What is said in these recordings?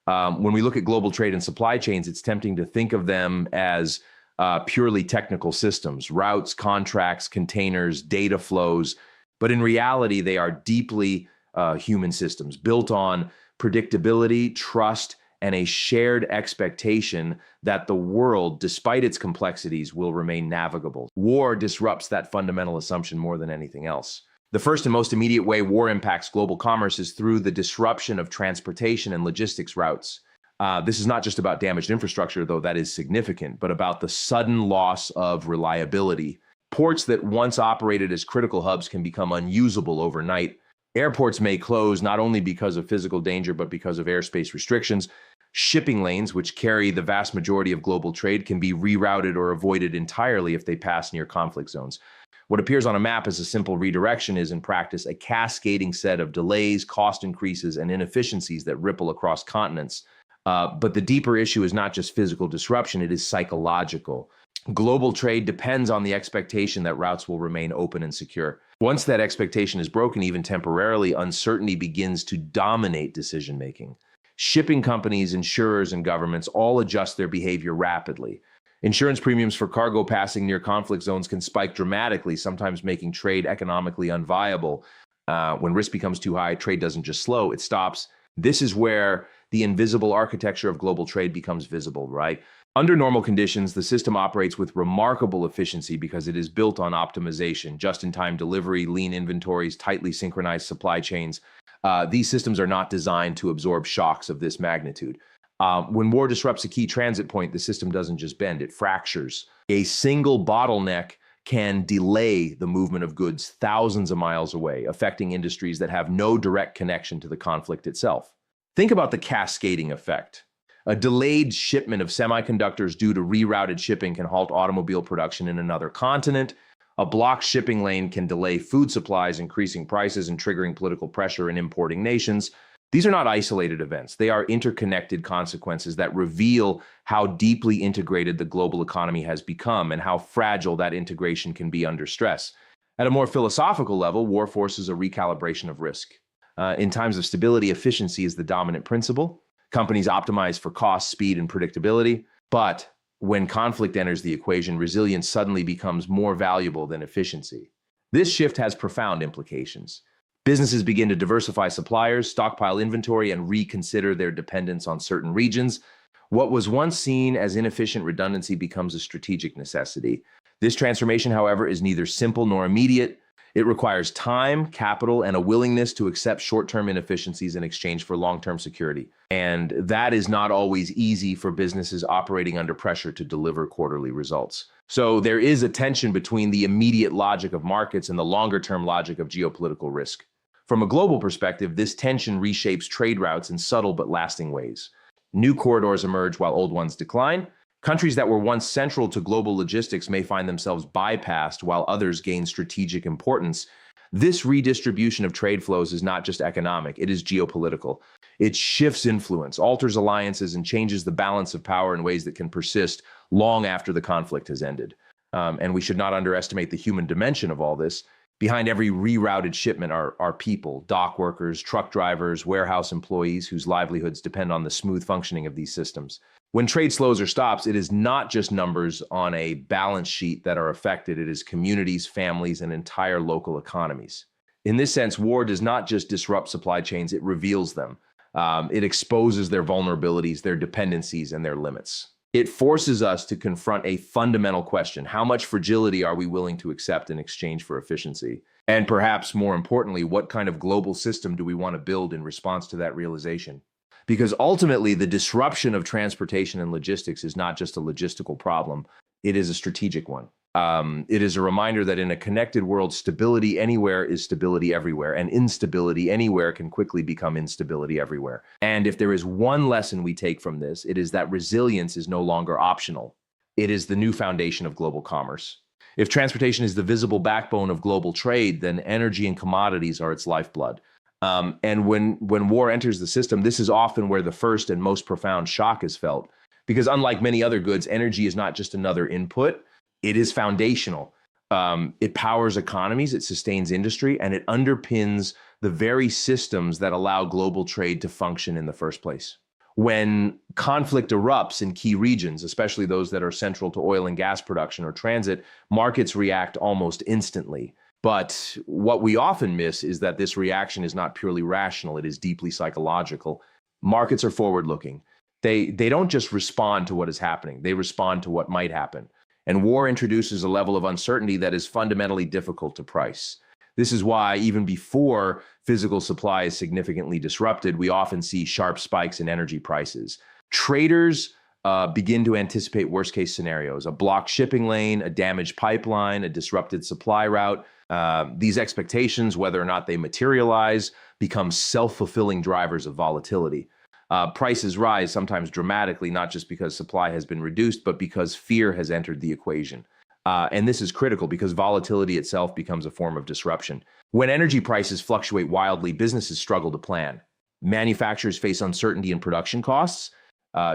When we look at global trade and supply chains, it's tempting to think of them as purely technical systems, routes, contracts, containers, data flows. But in reality, they are deeply human systems built on predictability, trust, and a shared expectation that the world, despite its complexities, will remain navigable. War disrupts that fundamental assumption more than anything else. The first and most immediate way war impacts global commerce is through the disruption of transportation and logistics routes. This is not just about damaged infrastructure, though that is significant, but about the sudden loss of reliability. Ports that once operated as critical hubs can become unusable overnight. Airports may close not only because of physical danger, but because of airspace restrictions. Shipping lanes, which carry the vast majority of global trade, can be rerouted or avoided entirely if they pass near conflict zones. What appears on a map as a simple redirection is, in practice, a cascading set of delays, cost increases, and inefficiencies that ripple across continents. But the deeper issue is not just physical disruption, it is psychological. Global trade depends on the expectation that routes will remain open and secure. Once that expectation is broken, even temporarily, uncertainty begins to dominate decision-making. Shipping companies, insurers, and governments all adjust their behavior rapidly. Insurance premiums for cargo passing near conflict zones can spike dramatically, sometimes making trade economically unviable. When risk becomes too high, trade doesn't just slow, it stops. This is where the invisible architecture of global trade becomes visible, right? Under normal conditions, the system operates with remarkable efficiency because it is built on optimization, just-in-time delivery, lean inventories, tightly synchronized supply chains. These systems are not designed to absorb shocks of this magnitude. When war disrupts a key transit point, the system doesn't just bend, it fractures. A single bottleneck can delay the movement of goods thousands of miles away, affecting industries that have no direct connection to the conflict itself. Think about the cascading effect. A delayed shipment of semiconductors due to rerouted shipping can halt automobile production in another continent. A blocked shipping lane can delay food supplies, increasing prices and triggering political pressure in importing nations. These are not isolated events. They are interconnected consequences that reveal how deeply integrated the global economy has become and how fragile that integration can be under stress. At a more philosophical level, war forces a recalibration of risk. In times of stability, efficiency is the dominant principle. Companies optimize for cost, speed, and predictability. But when conflict enters the equation, resilience suddenly becomes more valuable than efficiency. This shift has profound implications. Businesses begin to diversify suppliers, stockpile inventory, and reconsider their dependence on certain regions. What was once seen as inefficient redundancy becomes a strategic necessity. This transformation, however, is neither simple nor immediate. It requires time, capital, and a willingness to accept short-term inefficiencies in exchange for long-term security. And that is not always easy for businesses operating under pressure to deliver quarterly results. So there is a tension between the immediate logic of markets and the longer-term logic of geopolitical risk. From a global perspective, this tension reshapes trade routes in subtle but lasting ways. New corridors emerge while old ones decline. Countries that were once central to global logistics may find themselves bypassed while others gain strategic importance. This redistribution of trade flows is not just economic, it is geopolitical. It shifts influence, alters alliances, and changes the balance of power in ways that can persist long after the conflict has ended. And we should not underestimate the human dimension of all this. Behind every rerouted shipment are people, dock workers, truck drivers, warehouse employees whose livelihoods depend on the smooth functioning of these systems. When trade slows or stops, it is not just numbers on a balance sheet that are affected. It is communities, families, and entire local economies. In this sense, war does not just disrupt supply chains, it reveals them. It exposes their vulnerabilities, their dependencies, and their limits. It forces us to confront a fundamental question. How much fragility are we willing to accept in exchange for efficiency? And perhaps more importantly, what kind of global system do we want to build in response to that realization? Because ultimately, the disruption of transportation and logistics is not just a logistical problem, it is a strategic one. It is a reminder that in a connected world, stability anywhere is stability everywhere, and instability anywhere can quickly become instability everywhere. And if there is one lesson we take from this, it is that resilience is no longer optional. It is the new foundation of global commerce. If transportation is the visible backbone of global trade, then energy and commodities are its lifeblood. And when war enters the system, this is often where the first and most profound shock is felt. Because unlike many other goods, energy is not just another input, it is foundational. It powers economies, it sustains industry, and it underpins the very systems that allow global trade to function in the first place. When conflict erupts in key regions, especially those that are central to oil and gas production or transit, markets react almost instantly. But what we often miss is that this reaction is not purely rational, it is deeply psychological. Markets are forward-looking. They don't just respond to what is happening, they respond to what might happen. And war introduces a level of uncertainty that is fundamentally difficult to price. This is why, even before physical supply is significantly disrupted, we often see sharp spikes in energy prices. Traders begin to anticipate worst-case scenarios: a blocked shipping lane, a damaged pipeline, a disrupted supply route. These expectations, whether or not they materialize, become self-fulfilling drivers of volatility. Prices rise, sometimes dramatically, not just because supply has been reduced, but because fear has entered the equation. And this is critical because volatility itself becomes a form of disruption. When energy prices fluctuate wildly, businesses struggle to plan. Manufacturers face uncertainty in production costs.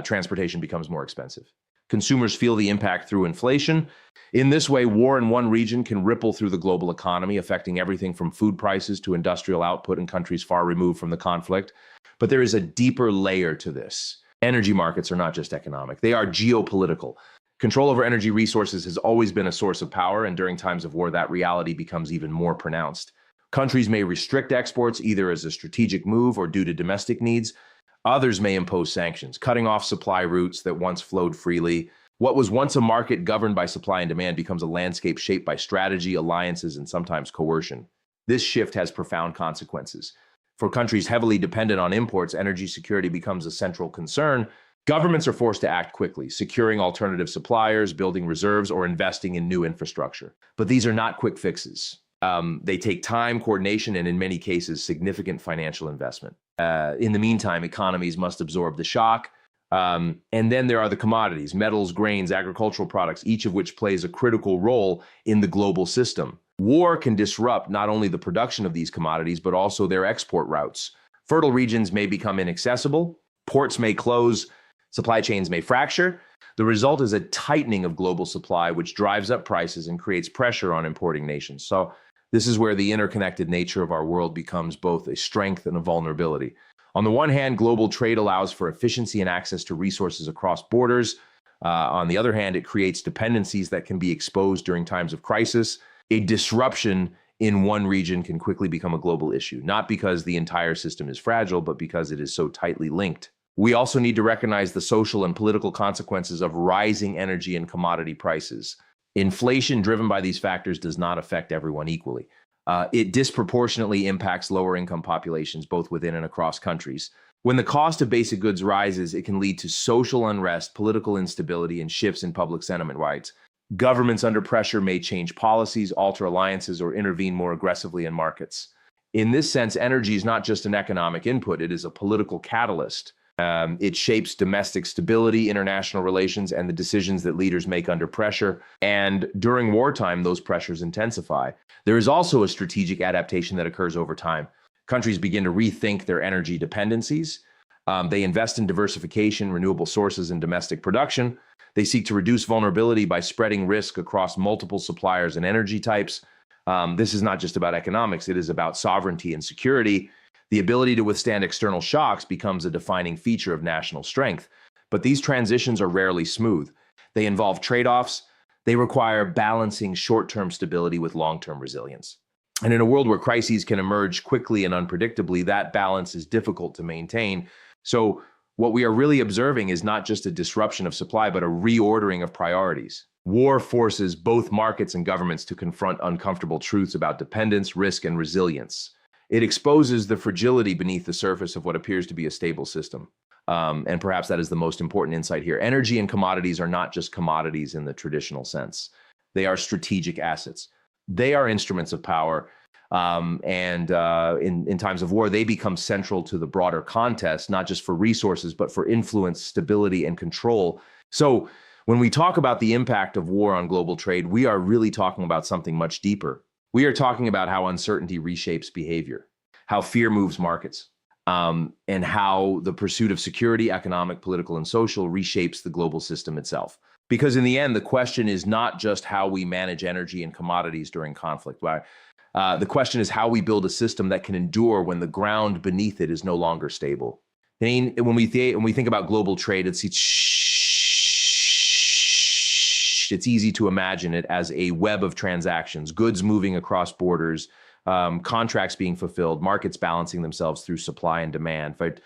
Transportation becomes more expensive. Consumers feel the impact through inflation. In this way, war in one region can ripple through the global economy, affecting everything from food prices to industrial output in countries far removed from the conflict. But there is a deeper layer to this. Energy markets are not just economic, they are geopolitical. Control over energy resources has always been a source of power, and during times of war, that reality becomes even more pronounced. Countries may restrict exports either as a strategic move or due to domestic needs. Others may impose sanctions, cutting off supply routes that once flowed freely. What was once a market governed by supply and demand becomes a landscape shaped by strategy, alliances, and sometimes coercion. This shift has profound consequences. For countries heavily dependent on imports, energy security becomes a central concern. Governments are forced to act quickly, securing alternative suppliers, building reserves, or investing in new infrastructure. But these are not quick fixes. They take time, coordination, and in many cases, significant financial investment. In the meantime, economies must absorb the shock. And then there are the commodities: metals, grains, agricultural products, each of which plays a critical role in the global system. War can disrupt not only the production of these commodities, but also their export routes. Fertile regions may become inaccessible, ports may close, supply chains may fracture. The result is a tightening of global supply, which drives up prices and creates pressure on importing nations. So this is where the interconnected nature of our world becomes both a strength and a vulnerability. On the one hand, global trade allows for efficiency and access to resources across borders. On the other hand, it creates dependencies that can be exposed during times of crisis. A disruption in one region can quickly become a global issue, not because the entire system is fragile, but because it is so tightly linked. We also need to recognize the social and political consequences of rising energy and commodity prices. Inflation driven by these factors does not affect everyone equally. It disproportionately impacts lower income populations, both within and across countries. When the cost of basic goods rises, it can lead to social unrest, political instability, and shifts in public sentiment rights. Governments under pressure may change policies, alter alliances, or intervene more aggressively in markets. In this sense, energy is not just an economic input, it is a political catalyst. It shapes domestic stability, international relations, and the decisions that leaders make under pressure. And during wartime, those pressures intensify. There is also a strategic adaptation that occurs over time. Countries begin to rethink their energy dependencies. They invest in diversification, renewable sources, and domestic production. They seek to reduce vulnerability by spreading risk across multiple suppliers and energy types. This is not just about economics, it is about sovereignty and security. The ability to withstand external shocks becomes a defining feature of national strength. But these transitions are rarely smooth. They involve trade-offs. They require balancing short-term stability with long-term resilience. And in a world where crises can emerge quickly and unpredictably, that balance is difficult to maintain. So what we are really observing is not just a disruption of supply, but a reordering of priorities. War forces both markets and governments to confront uncomfortable truths about dependence, risk, and resilience. It exposes the fragility beneath the surface of what appears to be a stable system. And perhaps that is the most important insight here. Energy and commodities are not just commodities in the traditional sense. They are strategic assets. They are instruments of power. In times of war, they become central to the broader contest, not just for resources, but for influence, stability, and control. So when we talk about the impact of war on global trade, we are really talking about something much deeper. We are talking about how uncertainty reshapes behavior, how fear moves markets, and how the pursuit of security, economic, political, and social reshapes the global system itself. Because in the end, the question is not just how we manage energy and commodities during conflict. The question is how we build a system that can endure when the ground beneath it is no longer stable. And when we think about global trade, it's easy to imagine it as a web of transactions, goods moving across borders, contracts being fulfilled, markets balancing themselves through supply and demand. But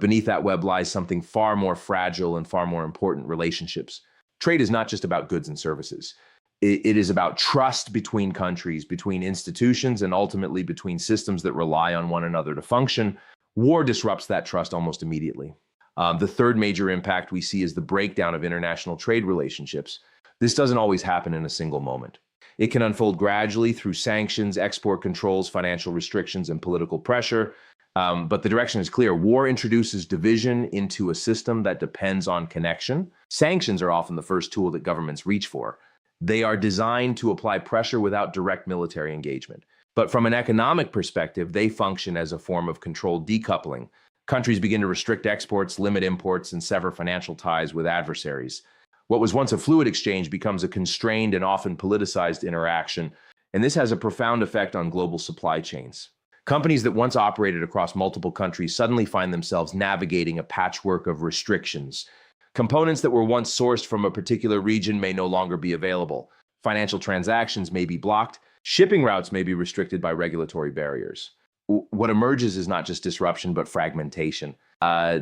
beneath that web lies something far more fragile and far more important: relationships. Trade is not just about goods and services. It is about trust between countries, between institutions, and ultimately between systems that rely on one another to function. War disrupts that trust almost immediately. The third major impact we see is the breakdown of international trade relationships. This doesn't always happen in a single moment. It can unfold gradually through sanctions, export controls, financial restrictions, and political pressure. But the direction is clear. War introduces division into a system that depends on connection. Sanctions are often the first tool that governments reach for. They are designed to apply pressure without direct military engagement. But from an economic perspective, they function as a form of controlled decoupling. Countries begin to restrict exports, limit imports, and sever financial ties with adversaries. What was once a fluid exchange becomes a constrained and often politicized interaction, and this has a profound effect on global supply chains. Companies that once operated across multiple countries suddenly find themselves navigating a patchwork of restrictions. Components that were once sourced from a particular region may no longer be available. Financial transactions may be blocked. Shipping routes may be restricted by regulatory barriers. What emerges is not just disruption, but fragmentation.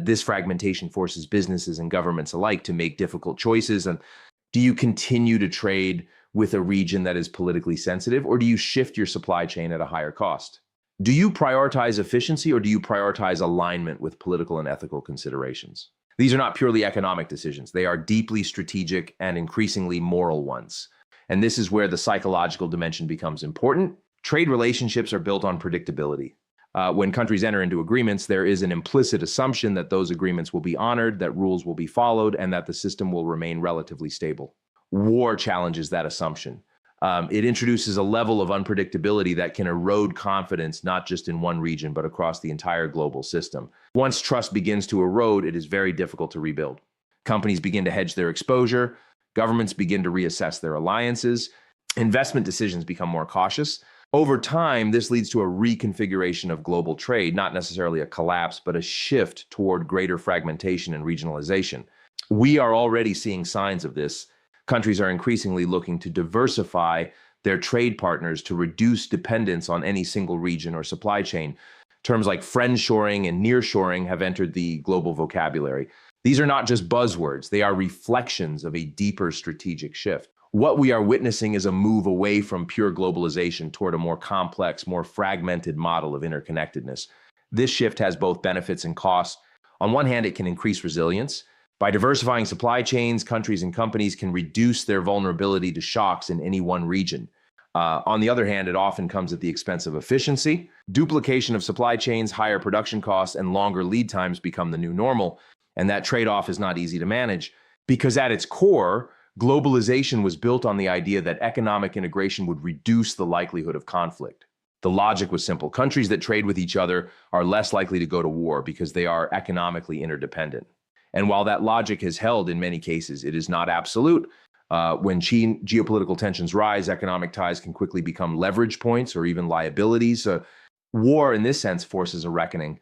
This fragmentation forces businesses and governments alike to make difficult choices. And do you continue to trade with a region that is politically sensitive, or do you shift your supply chain at a higher cost? Do you prioritize efficiency, or do you prioritize alignment with political and ethical considerations? These are not purely economic decisions. They are deeply strategic and increasingly moral ones. And this is where the psychological dimension becomes important. Trade relationships are built on predictability. When countries enter into agreements, there is an implicit assumption that those agreements will be honored, that rules will be followed, and that the system will remain relatively stable. War challenges that assumption. It introduces a level of unpredictability that can erode confidence, not just in one region, but across the entire global system. Once trust begins to erode, it is very difficult to rebuild. Companies begin to hedge their exposure. Governments begin to reassess their alliances. Investment decisions become more cautious. Over time, this leads to a reconfiguration of global trade, not necessarily a collapse, but a shift toward greater fragmentation and regionalization. We are already seeing signs of this. Countries are increasingly looking to diversify their trade partners to reduce dependence on any single region or supply chain. Terms like friendshoring and nearshoring have entered the global vocabulary. These are not just buzzwords, they are reflections of a deeper strategic shift. What we are witnessing is a move away from pure globalization toward a more complex, more fragmented model of interconnectedness. This shift has both benefits and costs. On one hand, it can increase resilience. By diversifying supply chains, countries and companies can reduce their vulnerability to shocks in any one region. On the other hand, it often comes at the expense of efficiency. Duplication of supply chains, higher production costs, and longer lead times become the new normal. And that trade-off is not easy to manage because at its core, globalization was built on the idea that economic integration would reduce the likelihood of conflict. The logic was simple. Countries that trade with each other are less likely to go to war because they are economically interdependent. And while that logic has held in many cases, it is not absolute. When geopolitical tensions rise, economic ties can quickly become leverage points or even liabilities. War, in this sense, forces a reckoning.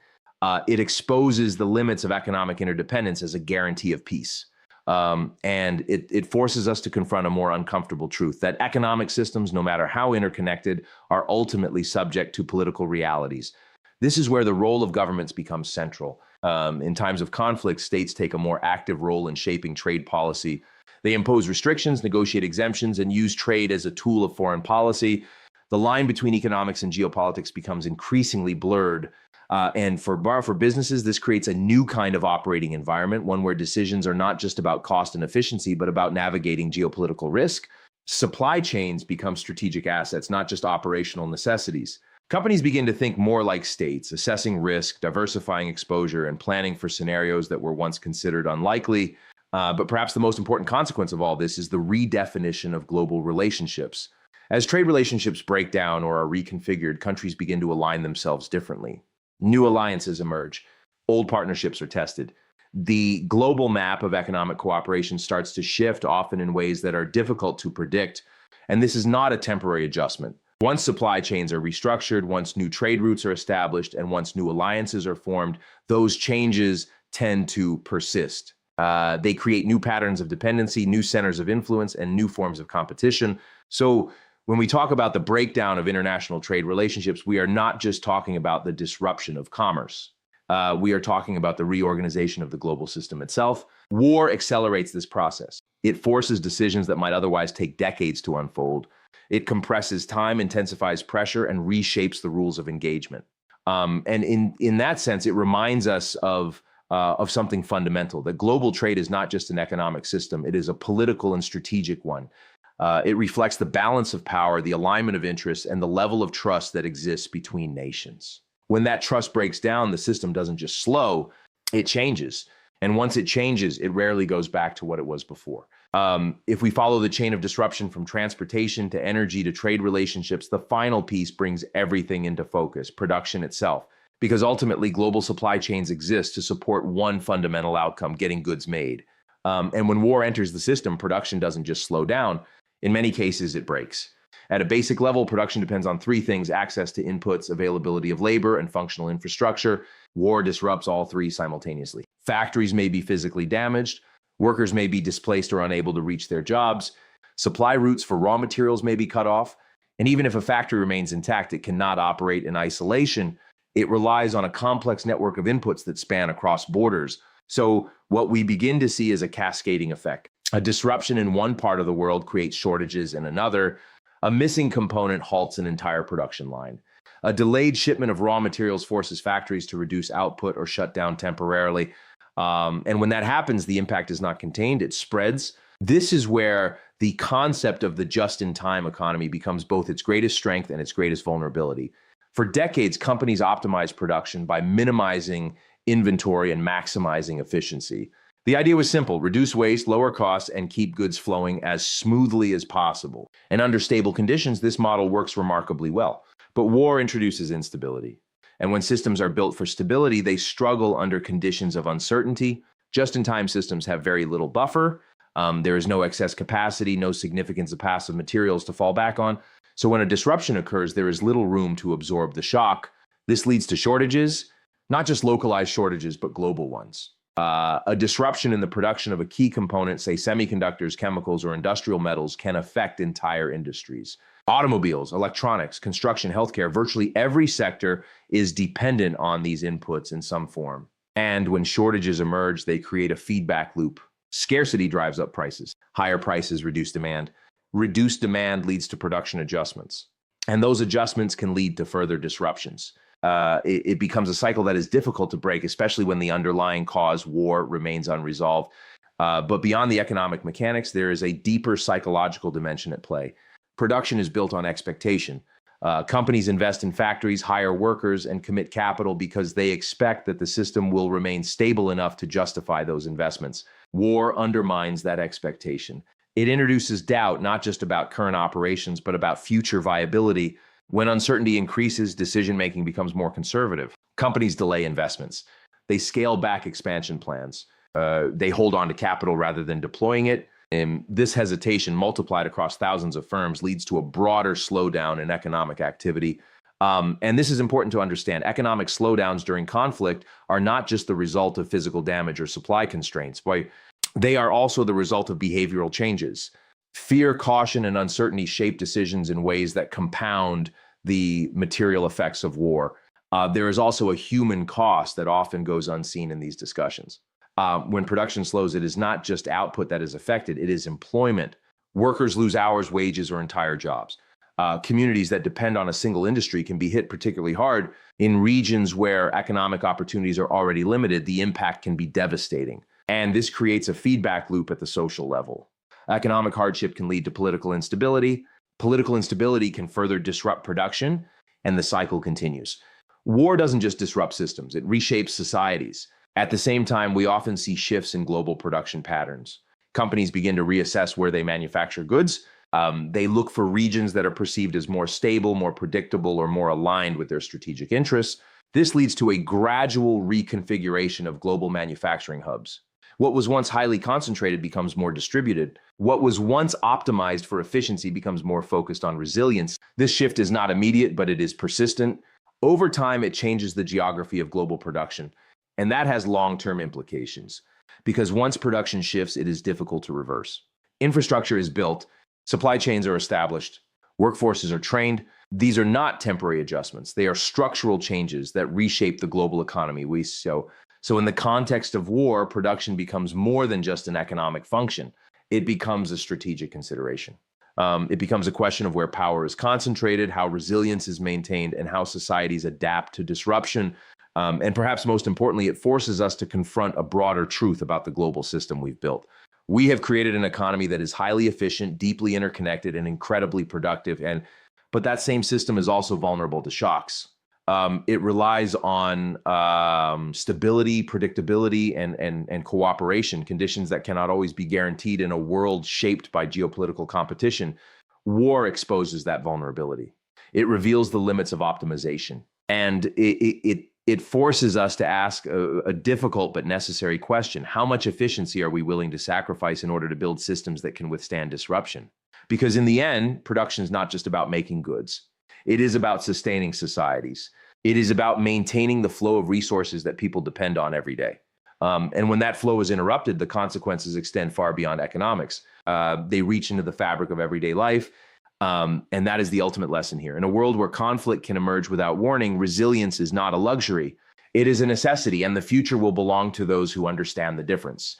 It exposes the limits of economic interdependence as a guarantee of peace. And it forces us to confront a more uncomfortable truth that economic systems, no matter how interconnected, are ultimately subject to political realities. This is where the role of governments becomes central. In times of conflict, states take a more active role in shaping trade policy. They impose restrictions, negotiate exemptions, and use trade as a tool of foreign policy. The line between economics and geopolitics becomes increasingly blurred. And for businesses, this creates a new kind of operating environment, one where decisions are not just about cost and efficiency, but about navigating geopolitical risk. Supply chains become strategic assets, not just operational necessities. Companies begin to think more like states, assessing risk, diversifying exposure, and planning for scenarios that were once considered unlikely. But perhaps the most important consequence of all this is the redefinition of global relationships. As trade relationships break down or are reconfigured, countries begin to align themselves differently. New alliances emerge. Old partnerships are tested. The global map of economic cooperation starts to shift, often in ways that are difficult to predict. And this is not a temporary adjustment. Once supply chains are restructured, once new trade routes are established, and once new alliances are formed, those changes tend to persist. They create new patterns of dependency, new centers of influence, and new forms of competition. So when we talk about the breakdown of international trade relationships, we are not just talking about the disruption of commerce. We are talking about the reorganization of the global system itself. War accelerates this process. It forces decisions that might otherwise take decades to unfold. It compresses time, intensifies pressure, and reshapes the rules of engagement. And in that sense, it reminds us of something fundamental, that global trade is not just an economic system, it is a political and strategic one. It reflects the balance of power, the alignment of interests, and the level of trust that exists between nations. When that trust breaks down, the system doesn't just slow, it changes. And once it changes, it rarely goes back to what it was before. If we follow the chain of disruption from transportation to energy to trade relationships, the final piece brings everything into focus, production itself. Because ultimately, global supply chains exist to support one fundamental outcome, getting goods made. And when war enters the system, production doesn't just slow down. In many cases, it breaks. At a basic level, production depends on three things: access to inputs, availability of labor, and functional infrastructure. War disrupts all three simultaneously. Factories may be physically damaged. Workers may be displaced or unable to reach their jobs. Supply routes for raw materials may be cut off. And even if a factory remains intact, it cannot operate in isolation. It relies on a complex network of inputs that span across borders. So what we begin to see is a cascading effect. A disruption in one part of the world creates shortages in another. A missing component halts an entire production line. A delayed shipment of raw materials forces factories to reduce output or shut down temporarily. And when that happens, the impact is not contained, it spreads. This is where the concept of the just-in-time economy becomes both its greatest strength and its greatest vulnerability. For decades, companies optimized production by minimizing inventory and maximizing efficiency. The idea was simple: reduce waste, lower costs, and keep goods flowing as smoothly as possible. And under stable conditions, this model works remarkably well. But war introduces instability. And when systems are built for stability, they struggle under conditions of uncertainty. Just-in-time systems have very little buffer. There is no excess capacity, no significance of passive materials to fall back on. So when a disruption occurs, there is little room to absorb the shock. This leads to shortages, not just localized shortages, but global ones. A disruption in the production of a key component, say semiconductors, chemicals, or industrial metals, can affect entire industries. Automobiles, electronics, construction, healthcare, virtually every sector is dependent on these inputs in some form. And when shortages emerge, they create a feedback loop. Scarcity drives up prices. Higher prices reduce demand. Reduced demand leads to production adjustments. And those adjustments can lead to further disruptions. It becomes a cycle that is difficult to break, especially when the underlying cause, war, remains unresolved. But beyond the economic mechanics, there is a deeper psychological dimension at play. Production is built on expectation. Companies invest in factories, hire workers, and commit capital because they expect that the system will remain stable enough to justify those investments. War undermines that expectation. It introduces doubt, not just about current operations, but about future viability. When uncertainty increases, decision-making becomes more conservative. Companies delay investments. They scale back expansion plans. They hold on to capital rather than deploying it. And this hesitation, multiplied across thousands of firms, leads to a broader slowdown in economic activity. And this is important to understand. Economic slowdowns during conflict are not just the result of physical damage or supply constraints. They are also the result of behavioral changes. Fear, caution, and uncertainty shape decisions in ways that compound the material effects of war. There is also a human cost that often goes unseen in these discussions. When production slows, it is not just output that is affected, it is employment. Workers lose hours, wages, or entire jobs. Communities that depend on a single industry can be hit particularly hard. In regions where economic opportunities are already limited, the impact can be devastating. And this creates a feedback loop at the social level. Economic hardship can lead to political instability. Political instability can further disrupt production, and the cycle continues. War doesn't just disrupt systems, it reshapes societies. At the same time, we often see shifts in global production patterns. Companies begin to reassess where they manufacture goods. They look for regions that are perceived as more stable, more predictable, or more aligned with their strategic interests. This leads to a gradual reconfiguration of global manufacturing hubs. What was once highly concentrated becomes more distributed. What was once optimized for efficiency becomes more focused on resilience. This shift is not immediate, but it is persistent. Over time, it changes the geography of global production, and that has long-term implications. Because once production shifts, it is difficult to reverse. Infrastructure is built, supply chains are established, workforces are trained. These are not temporary adjustments. They are structural changes that reshape the global economy. So in the context of war, production becomes more than just an economic function. It becomes a strategic consideration. It becomes a question of where power is concentrated, how resilience is maintained, and how societies adapt to disruption. And perhaps most importantly, it forces us to confront a broader truth about the global system we've built. We have created an economy that is highly efficient, deeply interconnected, and incredibly productive. But that same system is also vulnerable to shocks. It relies on stability, predictability, and cooperation, conditions that cannot always be guaranteed in a world shaped by geopolitical competition. War exposes that vulnerability. It reveals the limits of optimization, and it forces us to ask a difficult but necessary question. How much efficiency are we willing to sacrifice in order to build systems that can withstand disruption? Because in the end, production is not just about making goods. It is about sustaining societies. It is about maintaining the flow of resources that people depend on every day. And when that flow is interrupted, the consequences extend far beyond economics. They reach into the fabric of everyday life. And that is the ultimate lesson here. In a world where conflict can emerge without warning, resilience is not a luxury. It is a necessity, and the future will belong to those who understand the difference.